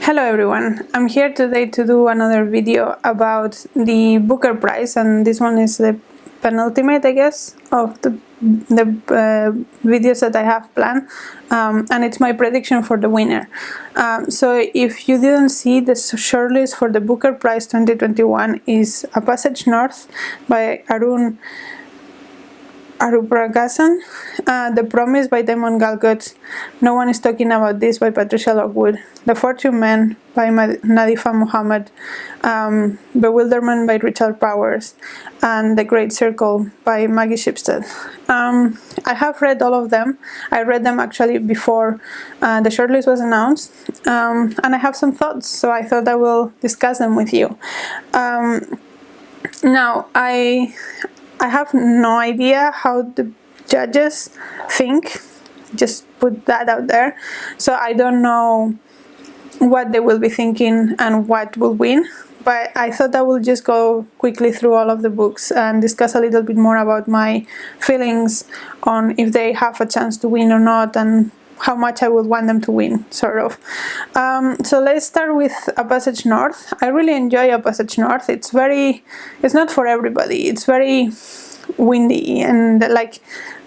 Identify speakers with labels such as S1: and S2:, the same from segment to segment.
S1: Hello everyone, I'm here today to do another video about the Booker Prize, and this one is the penultimate, I guess, of the videos that I have planned, and it's my prediction for the winner. So if you didn't see, the shortlist for the Booker Prize 2021 is A Passage North by Arun Arupragasan, The Prom by Damon Galgut, No One Is Talking About This by Patricia Lockwood, The Fortune Man by Nadifa Muhammad, Bewilderment by Richard Powers, and The Great Circle by Maggie Shipstead. I have read all of them. I read them actually before the shortlist was announced, and I have some thoughts, so I thought I will discuss them with you. Now, I have no idea how the judges think, just put that out there. So I don't know what they will be thinking and what will win, but I thought I will just go quickly through all of the books and discuss a little bit more about my feelings on if they have a chance to win or not, and how much I would want them to win, sort of. So let's start with A Passage North. I really enjoy A Passage North. It's not for everybody. It's very windy, and like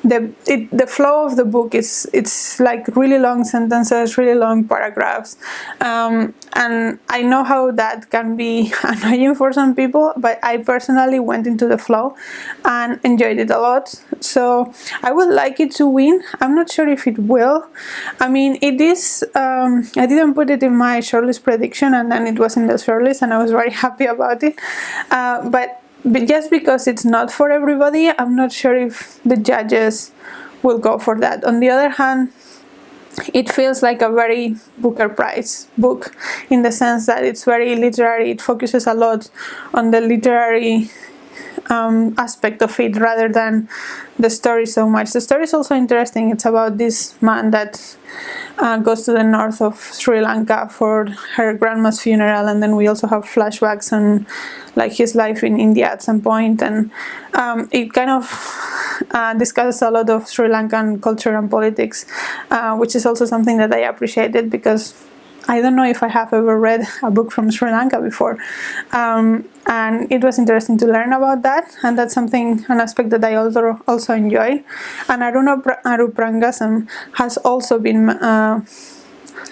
S1: the flow of the book it's like really long sentences, really long paragraphs, and I know how that can be annoying for some people, but I personally went into the flow and enjoyed it a lot. So I would like it to win. I'm not sure if it will. I mean, it is I didn't put it in my shortlist prediction, and then it was in the shortlist, and I was very happy about it, but just because it's not for everybody, I'm not sure if the judges will go for that. On the other hand, it feels like a very Booker Prize book, in the sense that it's very literary. It focuses a lot on the literary aspect of it rather than the story so much. The story is also interesting. It's about this man that goes to the north of Sri Lanka for her grandma's funeral, and then we also have flashbacks on like his life in India at some point, and it kind of discusses a lot of Sri Lankan culture and politics, which is also something that I appreciated, because I don't know if I have ever read a book from Sri Lanka before, and it was interesting to learn about that, and that's an aspect that I also enjoy. And Aruna Arupragasan has also been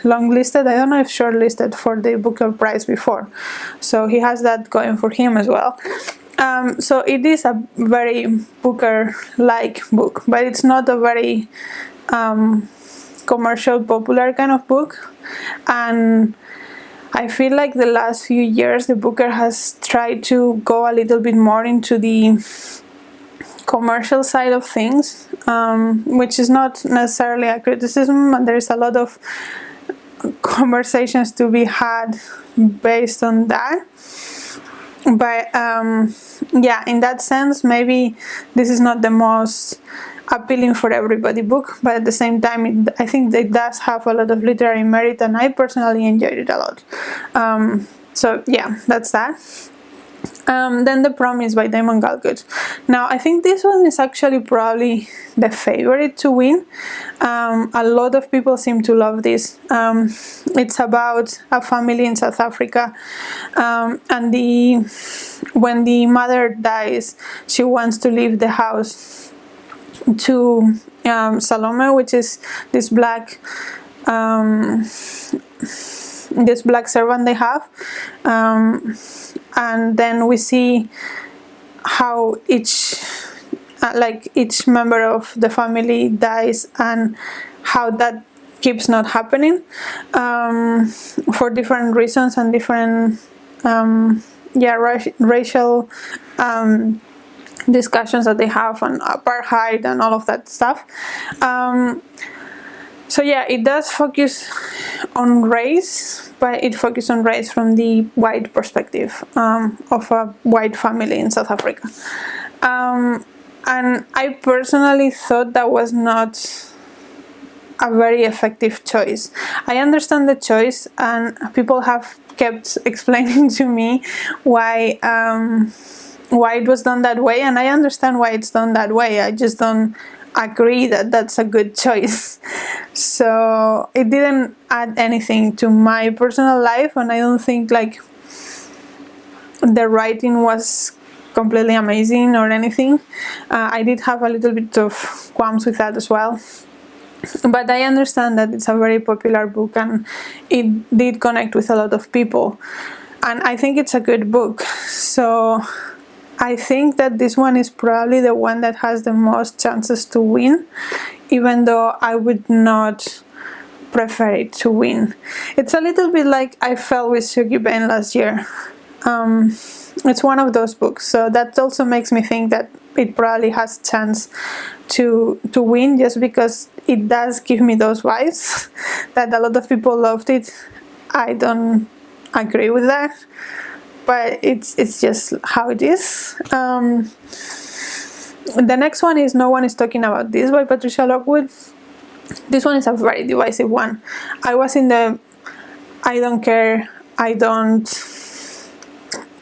S1: longlisted. I don't know if shortlisted for the Booker Prize before, so he has that going for him as well. So it is a very Booker-like book, but it's not a very commercial, popular kind of book. And I feel like the last few years the Booker has tried to go a little bit more into the commercial side of things, which is not necessarily a criticism, and there's a lot of conversations to be had based on that. But yeah, in that sense, maybe this is not the most appealing for everybody book, but at the same time I think it does have a lot of literary merit, and I personally enjoyed it a lot. So yeah, that's that. Then The Prom by Damon Galgut. Now I think this one is actually probably the favorite to win. A lot of people seem to love this. It's about a family in South Africa, and when the mother dies, she wants to leave the house to Salome, which is this black servant they have, and then we see how each member of the family dies, and how that keeps not happening for different reasons and different racial discussions that they have on apartheid and all of that stuff. So yeah, it does focus on race, but it focuses on race from the white perspective of a white family in South Africa. And I personally thought that was not a very effective choice. I understand the choice, and people have kept explaining to me why it was done that way, and I understand why it's done that way. I just don't agree that that's a good choice. So it didn't add anything to my personal life, and I don't think like the writing was completely amazing or anything. I did have a little bit of qualms with that as well, but I understand that it's a very popular book and it did connect with a lot of people, and I think it's a good book. So I think that this one is probably the one that has the most chances to win, even though I would not prefer it to win. It's a little bit like I felt with Sugi Ben last year. It's one of those books, so that also makes me think that it probably has chance to win, just because it does give me those vibes that a lot of people loved it. I don't agree with that, but it's just how it is. The next one is No One Is Talking About This by Patricia Lockwood. This one is a very divisive one. I was in the I don't care, I don't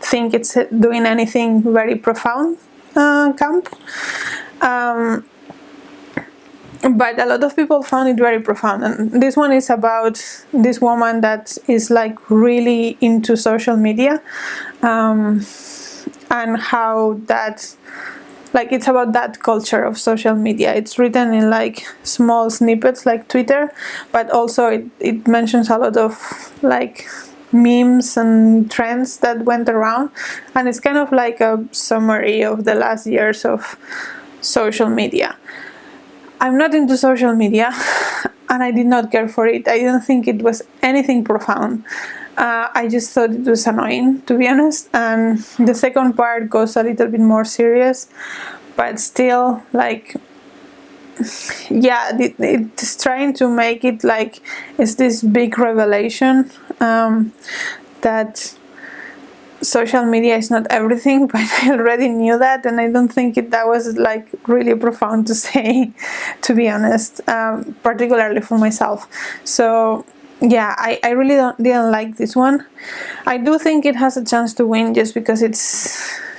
S1: think it's doing anything very profound camp. But a lot of people found it very profound, and this one is about this woman that is like really into social media, and how that, like, it's about that culture of social media. It's written in like small snippets like Twitter, but also it mentions a lot of like memes and trends that went around, and it's kind of like a summary of the last years of social media. I'm not into social media and I did not care for it. I didn't think it was anything profound. I just thought it was annoying, to be honest, and the second part goes a little bit more serious, but still, like, yeah, it's trying to make it like it's this big revelation that social media is not everything, but I already knew that, and I don't think that was like really profound to say, to be honest, particularly for myself. So yeah, I really didn't like this one. I do think it has a chance to win just because it's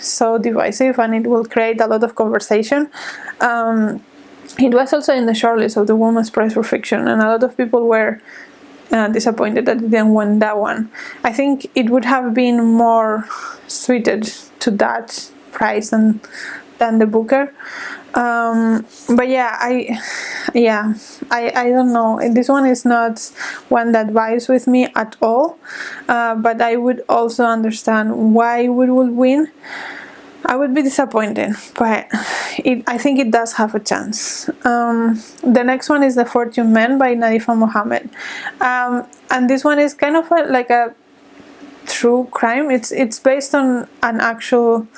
S1: so divisive and it will create a lot of conversation. It was also in the shortlist of the Women's Prize for Fiction, and a lot of people were disappointed that it didn't win that one. I think it would have been more suited to that prize than the Booker. But yeah, I don't know. This one is not one that vibes with me at all. But I would also understand why it would win. I would be disappointed, but I think it does have a chance. The next one is The Fortune Men by Nadifa Mohammed, and this one is kind of like a true crime. It's based on an actual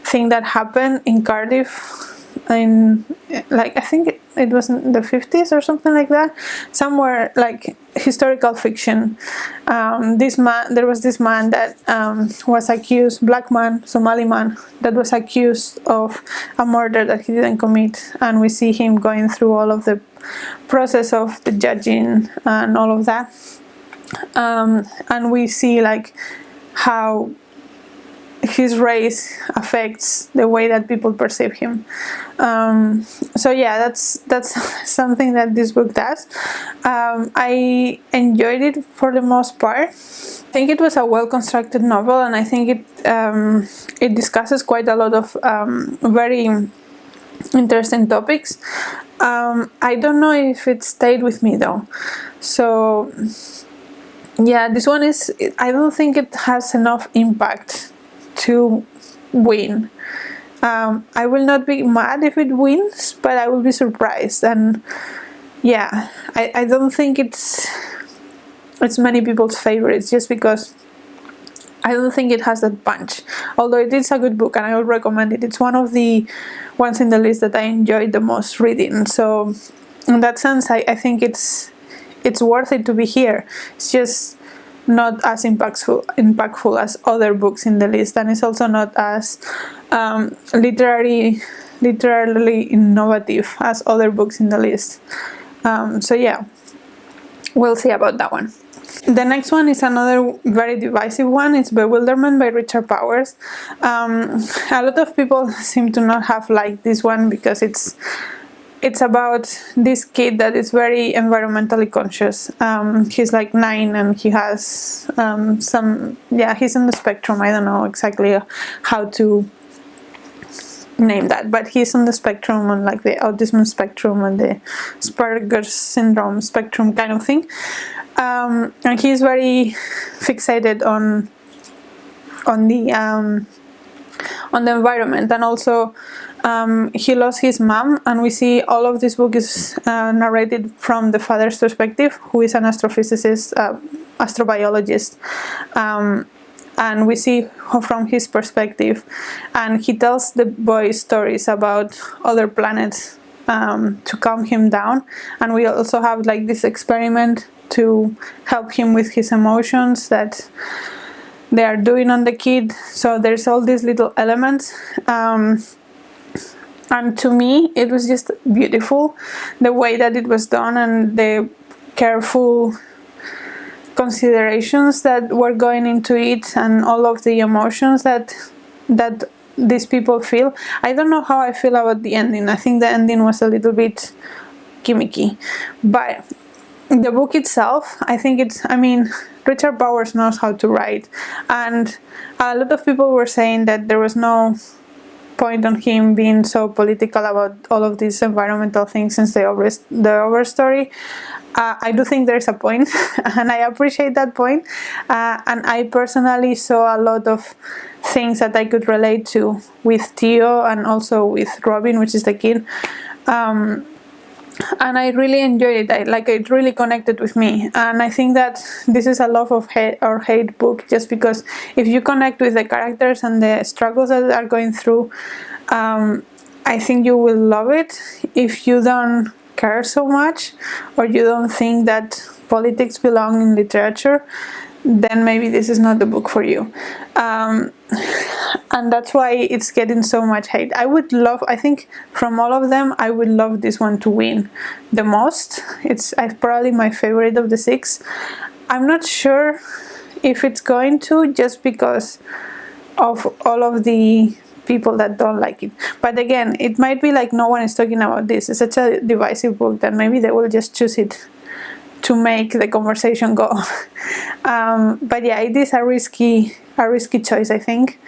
S1: thing that happened in Cardiff in, like, I think it was in the 50s or something like that, somewhere like historical fiction. There was this man that was accused, black man, Somali man, that was accused of a murder that he didn't commit, and we see him going through all of the process of the judging and all of that, and we see like how his race affects the way that people perceive him. So yeah, that's something that this book does. I enjoyed it for the most part. I think it was a well-constructed novel, and I think it discusses quite a lot of very interesting topics. I don't know if it stayed with me though. So yeah, this one is, I don't think it has enough impact to win. I will not be mad if it wins, but I will be surprised. And yeah, I don't think it's many people's favorites, just because I don't think it has that punch. Although it is a good book and I will recommend it. It's one of the ones in the list that I enjoyed the most reading. So in that sense, I think it's worth it to be here. It's just not as impactful as other books in the list, and it's also not as literally innovative as other books in the list. So yeah, we'll see about that one. The next one is another very divisive one. It's Bewilderment by Richard Powers. A lot of people seem to not have liked this one because it's it's about this kid that is very environmentally conscious. He's like 9 and he has he's on the spectrum. I don't know exactly how to name that, but he's on the spectrum, on like the autism spectrum and the Asperger's syndrome spectrum kind of thing. And he's very fixated on the environment, and also he lost his mom, and we see all of this book is narrated from the father's perspective, who is an astrophysicist, astrobiologist, and we see from his perspective, and he tells the boy stories about other planets to calm him down. And we also have like this experiment to help him with his emotions that they are doing on the kid. So there's all these little elements, and to me it was just beautiful, the way that it was done and the careful considerations that were going into it, and all of the emotions that these people feel. I don't know how I feel about the ending. I think the ending was a little bit gimmicky, but the book itself, I think Richard Powers knows how to write, and a lot of people were saying that there was no point on him being so political about all of these environmental things since the overstory. I do think there's a point, and I appreciate that point. And I personally saw a lot of things that I could relate to with Theo and also with Robin, which is the kid. And I really enjoyed it. It really connected with me. And I think that this is a love of hate or hate book, just because if you connect with the characters and the struggles that they are going through, I think you will love it. If you don't care so much, or you don't think that politics belong in literature, then maybe this is not the book for you. And that's why it's getting so much hate. I think from all of them, I would love this one to win the most. It's probably my favorite of the 6. I'm not sure if it's going to, just because of all of the people that don't like it. But again, it might be like no one is talking about this. It's such a divisive book that maybe they will just choose it to make the conversation go. But yeah, it is a risky choice, I think.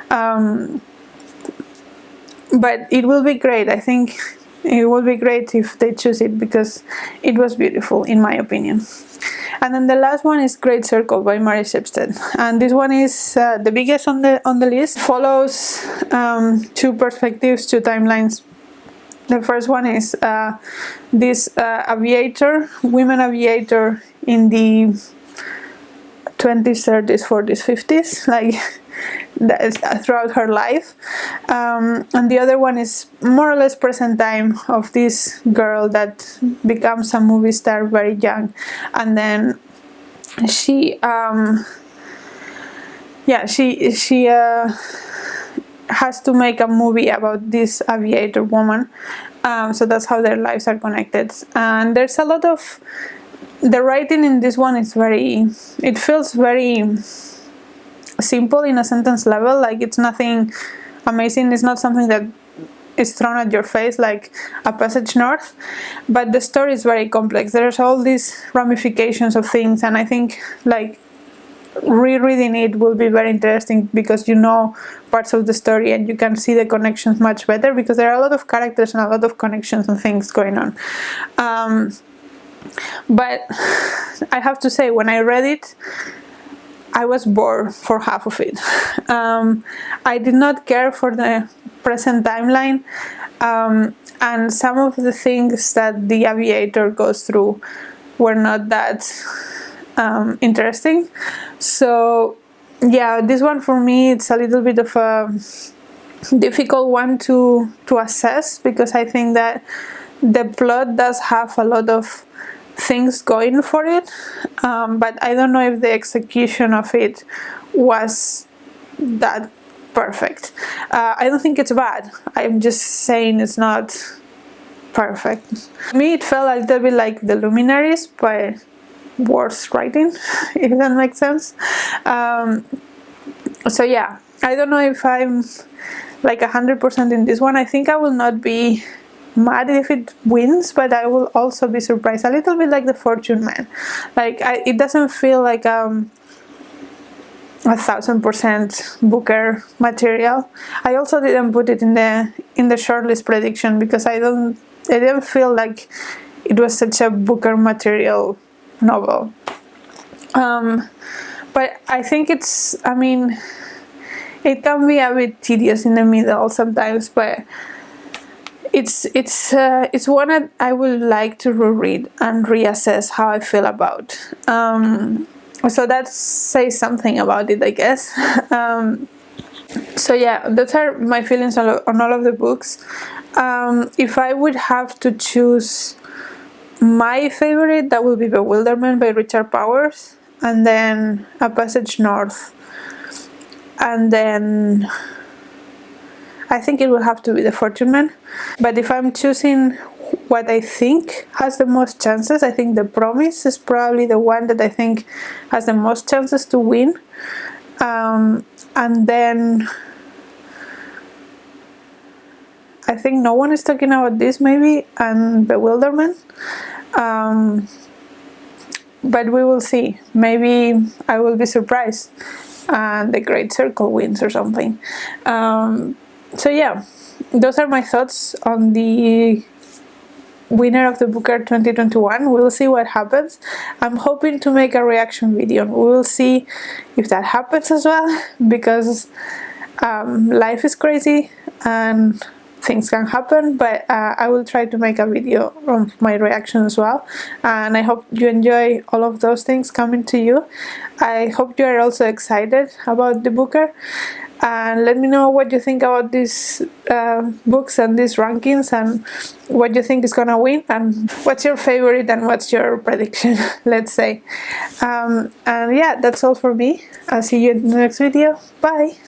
S1: But it will be great. I think it will be great if they choose it, because it was beautiful in my opinion. And then the last one is Great Circle by Mary Shipstead, and this one is the biggest on the list. Follows 2 perspectives, 2 timelines. The first one is this women aviator in the 20s, 30s, 40s, 50s, like throughout her life. And the other one is more or less present time, of this girl that becomes a movie star very young, and then she has to make a movie about this aviator woman. So that's how their lives are connected. And there's a lot of, the writing in this one is it feels very simple in a sentence level. Like, it's nothing amazing. It's not something that is thrown at your face like A Passage North, but the story is very complex. There's all these ramifications of things, and I think like rereading it will be very interesting, because you know parts of the story and you can see the connections much better, because there are a lot of characters and a lot of connections and things going on. But I have to say, when I read it, I was bored for half of it. I did not care for the present timeline, and some of the things that the aviator goes through were not that interesting. So yeah, this one for me, it's a little bit of a difficult one to assess, because I think that the plot does have a lot of things going for it, but I don't know if the execution of it was that perfect. I don't think it's bad. I'm just saying it's not perfect. To me, it felt a little bit like The Luminaries, but worse writing, if that makes sense. So yeah, I don't know if I'm like 100% in this one. I think I will not be mad if it wins, but I will also be surprised, a little bit like The Fortune Man. Like, it doesn't feel like 1000% Booker material. I also didn't put it in the shortlist prediction because I didn't feel like it was such a Booker material novel. But I think it's, I mean, it can be a bit tedious in the middle sometimes, but it's one that I would like to reread and reassess how I feel about. So that says something about it, I guess. So yeah, those are my feelings on all of the books. If I would have to choose my favorite, that would be Bewilderment by Richard Powers, and then A Passage North, and then I think it will have to be The Fortune Man. But if I'm choosing what I think has the most chances, I think The Promise is probably the one that I think has the most chances to win. And then I think No One Is Talking About This, maybe, and Bewilderment. But we will see. Maybe I will be surprised and The Great Circle wins or something. So yeah, those are my thoughts on the winner of the Booker 2021. We'll see what happens. I'm hoping to make a reaction video. We will see if that happens as well, because life is crazy and things can happen, but I will try to make a video of my reaction as well, and I hope you enjoy all of those things coming to you. I hope you are also excited about the Booker, and let me know what you think about these books and these rankings, and what you think is gonna win, and what's your favorite and what's your prediction, let's say. And yeah, that's all for me. I'll see you in the next video. Bye!